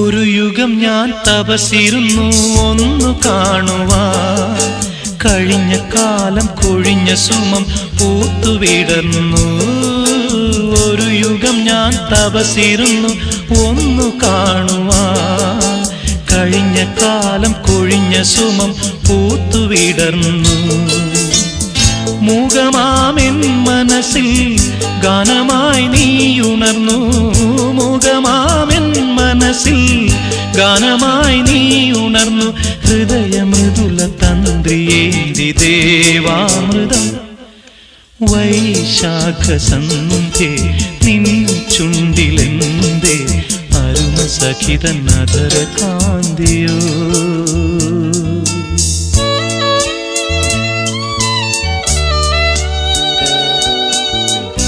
ഒരു യുഗം ഞാൻ തപസിരുന്നു ഒന്നു കാണുവാൻ. കഴിഞ്ഞ കാലം കൊഴിഞ്ഞ സുമം പൂത്തുവിടർന്നു. ഒരു യുഗം ഞാൻ തപസിരുന്നു ഒന്നു കാണുവാൻ. കഴിഞ്ഞ കാലം കൊഴിഞ്ഞ സുമം പൂത്തുവിടർന്നു. മൂകമാമെൻ മനസ്സിൽ ഗാനമായി നീയുണർന്നു. മൂകമാമെൻ മനസ്സിൽ ഗാനമായി നീയുണർന്നു. ഹൃദയമൃദുല തന്ത്രിയേന്തി ദേവാമൃതം. വൈശാഖ സന്ധ്യേ നിൻ ചുണ്ടിലെന്തേ അരുമ സഖിതൻ അധര കാന്തിയോ.